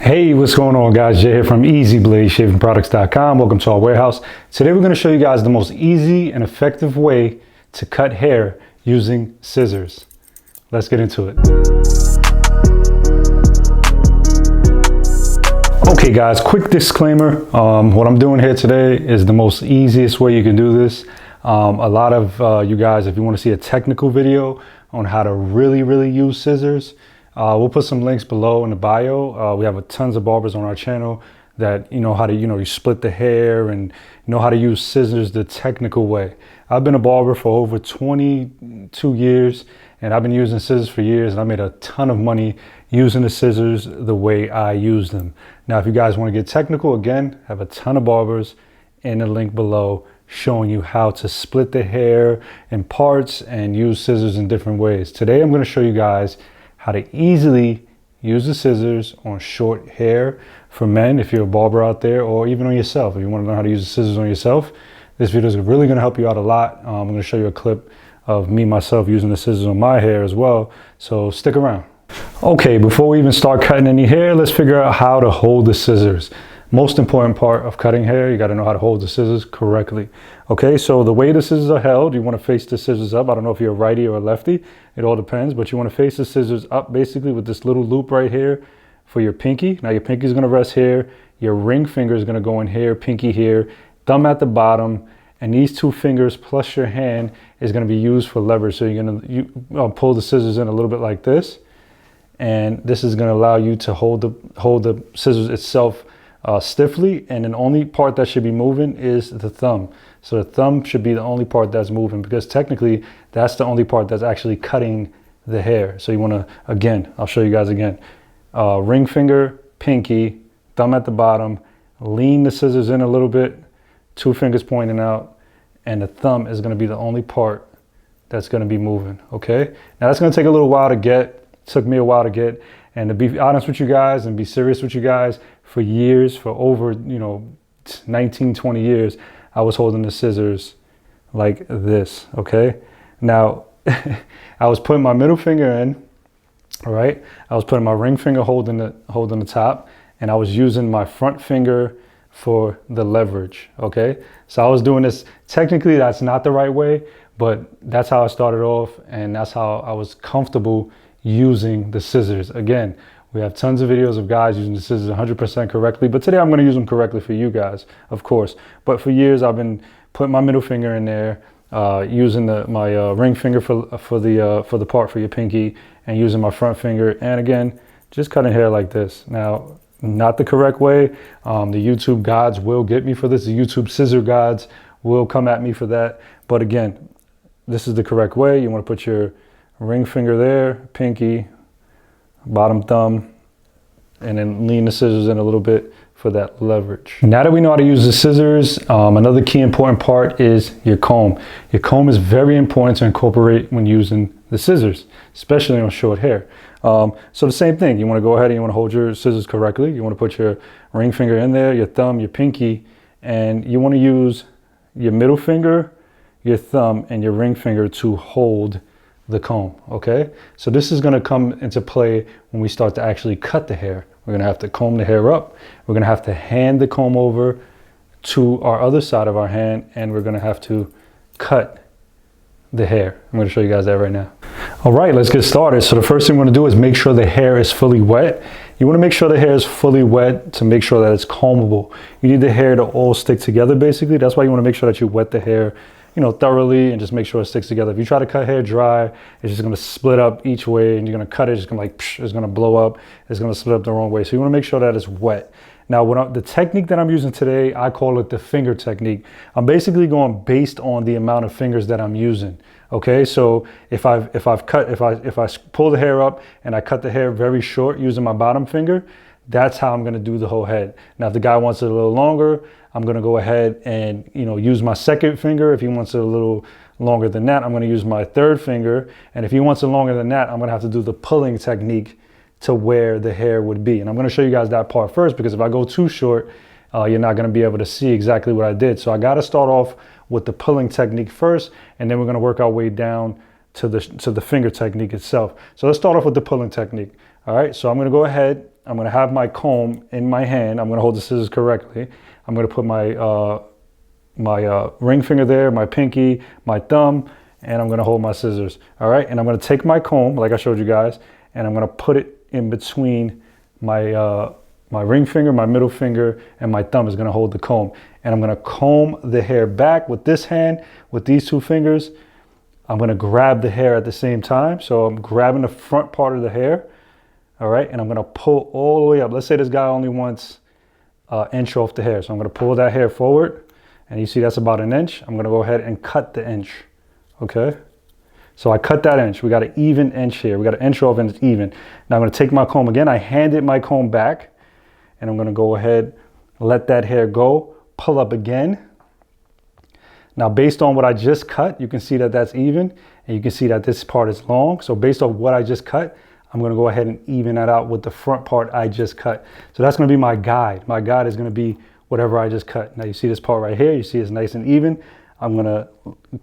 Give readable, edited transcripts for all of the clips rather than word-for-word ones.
Hey, what's going on, guys? Jay here from EasyBladeShavingProducts.com. Welcome to our warehouse. Today we're going to show you guys the most easy and effective way to cut hair using scissors. Let's get into it. Okay guys, quick disclaimer. What I'm doing here today is the most easiest way you can do this. A lot of you guys, if you want to see a technical video on how to really use scissors, we'll put some links below in the bio. We have tons of barbers on our channel that how to you split the hair and know how to use scissors the technical way. I've been a barber for over 22 years and I've been using scissors for years, and I made a ton of money using the scissors the way I use them. Now if you guys want to get technical, again, I have a ton of barbers in the link below showing you how to split the hair in parts and use scissors in different ways. Today I'm going to show you guys how to easily use the scissors on short hair for men, if you're a barber out there, or even on yourself. If you want to learn how to use the scissors on yourself, this video is really going to help you out a lot. I'm going to show you a clip of me myself using the scissors on my hair as well, so stick around. Okay, before we even start cutting any hair, let's figure out how to hold the scissors. Most important part of cutting hair, you got to know how to hold the scissors correctly. Okay, so the way the scissors are held, you want to face the scissors up. I don't know if you're a righty or a lefty, it all depends, but you want to face the scissors up basically with this little loop right here for your pinky. Now your pinky is going to rest here, your ring finger is going to go in here, pinky here, thumb at the bottom, and these two fingers plus your hand is going to be used for leverage. So you're going to pull the scissors in a little bit like this, and this is going to allow you to hold the scissors itself stiffly, and the only part that should be moving is the thumb. So the thumb should be the only part that's moving, because technically that's the only part that's actually cutting the hair. So you want to, again, I'll show you guys again, ring finger, pinky, thumb at the bottom, lean the scissors in a little bit, two fingers pointing out, and the thumb is going to be the only part that's going to be moving. Okay, now that's going to take a little while to get. Took me a while to get, and to be honest with you guys and be serious with you guys, for years, for over 19, 20 years, I was holding the scissors like this. Okay, now I was putting my middle finger in, all right, I was putting my ring finger holding the top, and I was using my front finger for the leverage. Okay, so I was doing this. Technically that's not the right way, but that's how I started off, and that's how I was comfortable using the scissors. Again, we have tons of videos of guys using the scissors 100% correctly, but today I'm going to use them correctly for you guys, of course. But for years I've been putting my middle finger in there, using my ring finger for the part for your pinky, and using my front finger, and again just cutting hair like this. Now, not the correct way. The YouTube gods will get me for this. The YouTube scissor gods will come at me for that. But again, this is the correct way. You want to put your ring finger there, pinky, bottom thumb, and then lean the scissors in a little bit for that leverage. Now that we know how to use the scissors, another key important part is your comb. Your comb is very important to incorporate when using the scissors, especially on short hair. So the same thing, you want to go ahead and you want to hold your scissors correctly. You want to put your ring finger in there, your thumb, your pinky, and you want to use your middle finger, your thumb, and your ring finger to hold the comb. Okay, so this is going to come into play when we start to actually cut the hair. We're going to have to comb the hair up, we're going to have to hand the comb over to our other side of our hand, and we're going to have to cut the hair. I'm going to show you guys that right now. All right, let's get started. So the first thing we're going to do is make sure the hair is fully wet. You want to make sure the hair is fully wet to make sure that it's combable. You need the hair to all stick together basically. That's why you want to make sure that you wet the hair thoroughly, and just make sure it sticks together. If you try to cut hair dry, it's just going to split up each way, and you're going to cut it, it's going to like, psh, it's going to blow up, it's going to split up the wrong way. So you want to make sure that it's wet. Now, the technique that I'm using today, I call it the finger technique. I'm basically going based on the amount of fingers that I'm using. Okay, so if I pull the hair up and I cut the hair very short using my bottom finger, that's how I'm going to do the whole head. Now, if the guy wants it a little longer, I'm going to go ahead and use my second finger. If he wants it a little longer than that, I'm going to use my third finger. And if he wants it longer than that, I'm going to have to do the pulling technique to where the hair would be. And I'm going to show you guys that part first, because if I go too short, you're not going to be able to see exactly what I did. So I got to start off with the pulling technique first, and then we're going to work our way down to the finger technique itself. So let's start off with the pulling technique. All right, so I'm going to go ahead I'm gonna have my comb in my hand. I'm gonna hold the scissors correctly. I'm gonna put my ring finger there, my pinky, my thumb, and I'm gonna hold my scissors. All right, and I'm gonna take my comb, like I showed you guys, and I'm gonna put it in between my my ring finger, my middle finger, and my thumb is gonna hold the comb. And I'm gonna comb the hair back with this hand, with these two fingers. I'm gonna grab the hair at the same time. So I'm grabbing the front part of the hair, all right? And I'm gonna pull all the way up. Let's say this guy only wants an inch off the hair. So I'm gonna pull that hair forward, and you see that's about an inch. I'm gonna go ahead and cut the inch, okay? So I cut that inch. We got an even inch here. We got an inch off and it's even. Now I'm gonna take my comb again. I handed my comb back, and I'm gonna go ahead, let that hair go, pull up again. Now, based on what I just cut, you can see that that's even, and you can see that this part is long. So based on what I just cut, I'm gonna go ahead and even that out with the front part I just cut. So that's gonna be my guide. My guide is gonna be whatever I just cut. Now you see this part right here, you see it's nice and even. I'm gonna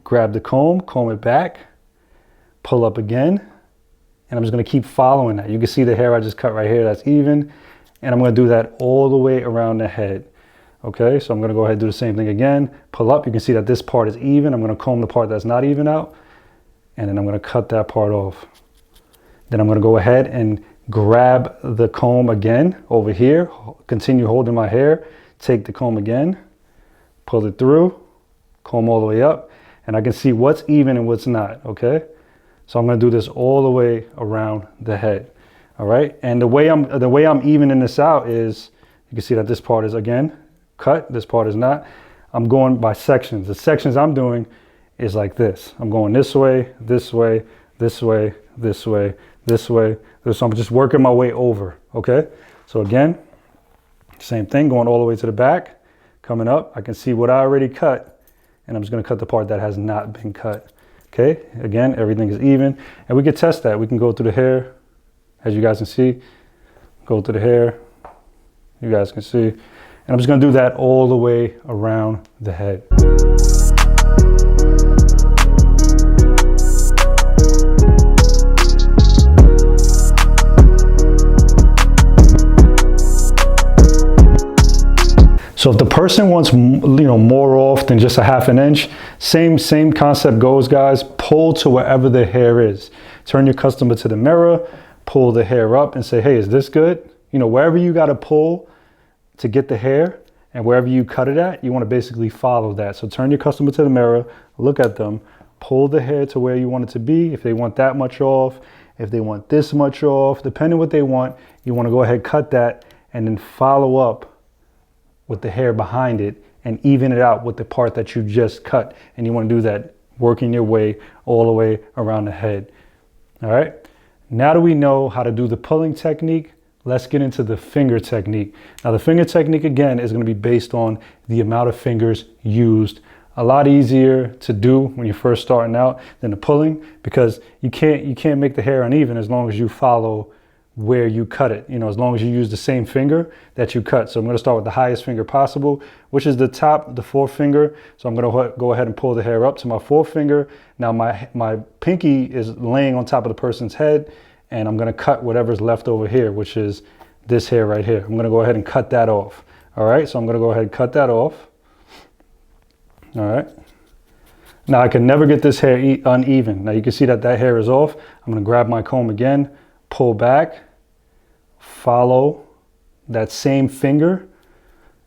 grab the comb it back, pull up again, and I'm just gonna keep following that. You can see the hair I just cut right here, that's even. And I'm gonna do that all the way around the head. Okay, so I'm gonna go ahead and do the same thing again. Pull up, you can see that this part is even. I'm gonna comb the part that's not even out, and then I'm gonna cut that part off. Then I'm gonna go ahead and grab the comb again over here, continue holding my hair, take the comb again, pull it through, comb all the way up, and I can see what's even and what's not, okay? So I'm gonna do this all the way around the head. All right, and the way I'm evening this out is, you can see that this part is again cut, this part is not. I'm going by sections. The sections I'm doing is like this. I'm going this way, this way, this way, this way, this way. So I'm just working my way over, okay? So again, same thing, going all the way to the back, coming up. I can see what I already cut, and I'm just gonna cut the part that has not been cut, okay? Again, everything is even, and we can test that. We can go through the hair, as you guys can see, go through the hair, you guys can see. And I'm just gonna do that all the way around the head. So if the person wants, more off than just a half an inch, same concept goes, guys. Pull to wherever the hair is. Turn your customer to the mirror, pull the hair up and say, hey, is this good? Wherever you got to pull to get the hair and wherever you cut it at, you want to basically follow that. So turn your customer to the mirror, look at them, pull the hair to where you want it to be. If they want that much off, if they want this much off, depending what they want, you want to go ahead, cut that, and then follow up with the hair behind it and even it out with the part that you just cut. And you want to do that working your way all the way around the head. All right. Now that we know how to do the pulling technique, let's get into the finger technique. Now the finger technique again is going to be based on the amount of fingers used. A lot easier to do when you're first starting out than the pulling, because you can't make the hair uneven as long as you follow where you cut it, as long as you use the same finger that you cut. So I'm going to start with the highest finger possible, which is the fourth finger. So I'm going to go ahead and pull the hair up to my fourth finger. Now my pinky is laying on top of the person's head, and I'm going to cut whatever's left over here, which is this hair right here. I'm going to go ahead and cut that off. All right, so I'm going to go ahead and cut that off. All right. Now I can never get this hair uneven. Now you can see that hair is off. I'm going to grab my comb again, pull back, follow that same finger,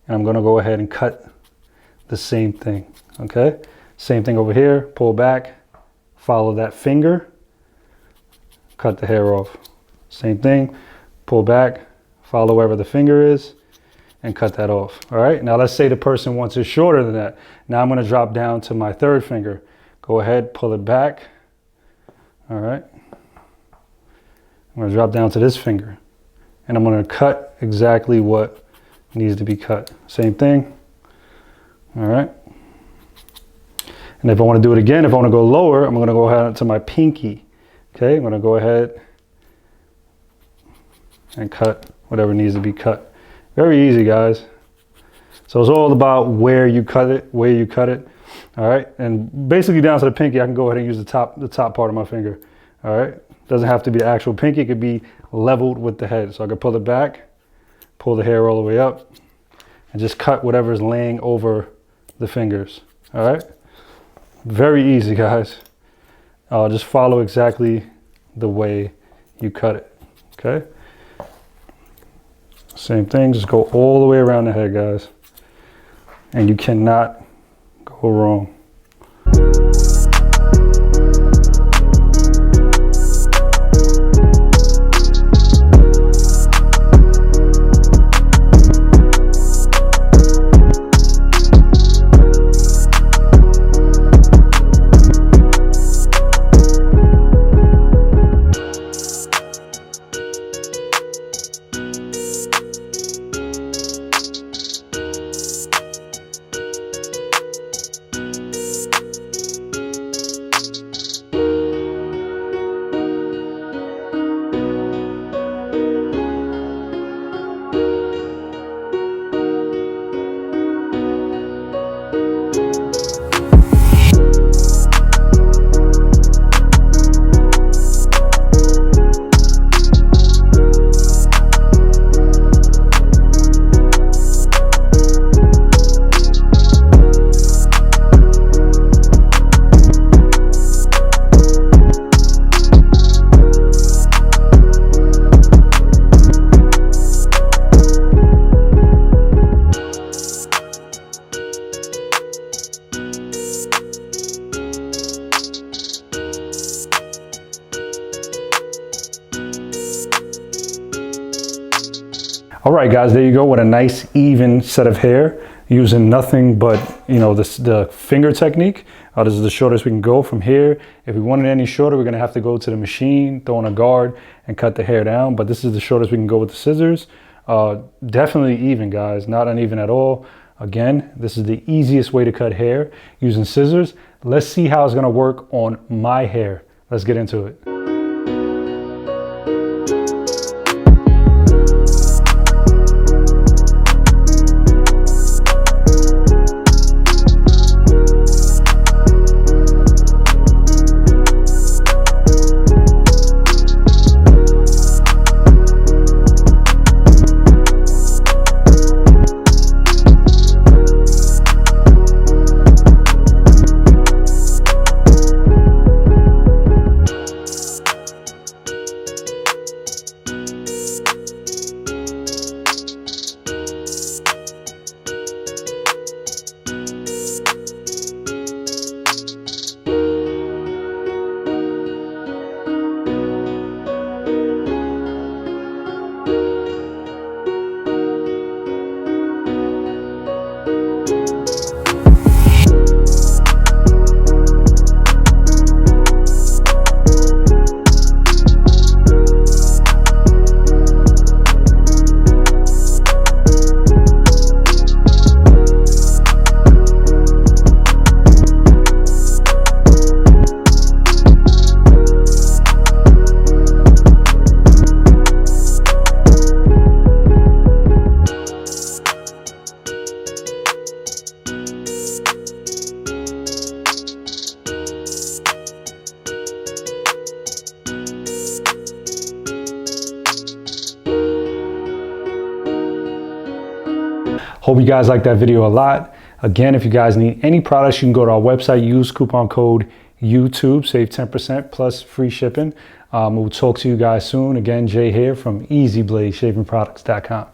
and I'm going to go ahead and cut the same thing. Okay, same thing over here, pull back, follow that finger, cut the hair off. Same thing, pull back, follow wherever the finger is, and cut that off. All right, now let's say the person wants it shorter than that. Now I'm going to drop down to my third finger. Go ahead, pull it back. All right, I'm going to drop down to this finger, and I'm going to cut exactly what needs to be cut. Same thing. All right. And if I want to do it again, if I want to go lower, I'm going to go ahead to my pinky. Okay, I'm going to go ahead and cut whatever needs to be cut. Very easy, guys. So it's all about where you cut it, All right, and basically down to the pinky, I can go ahead and use the top part of my finger. All right. Doesn't have to be the actual pinky, it could be leveled with the head. So I could pull it back, pull the hair all the way up, and just cut whatever's laying over the fingers. All right? Very easy, guys. Just follow exactly the way you cut it, okay? Same thing, just go all the way around the head, guys. And you cannot go wrong. All right, guys, there you go with a nice even set of hair using nothing but, you know, the finger technique. This is the shortest we can go from here. If we wanted any shorter, we're gonna have to go to the machine, throw on a guard and cut the hair down. But this is the shortest we can go with the scissors. Definitely even, guys, not uneven at all. Again, this is the easiest way to cut hair using scissors. Let's see how it's gonna work on my hair. Let's get into it. Hope you guys liked that video a lot. Again, if you guys need any products, you can go to our website, use coupon code YouTube, save 10% plus free shipping. We'll talk to you guys soon. Again, Jay here from EasyBladeShavingProducts.com.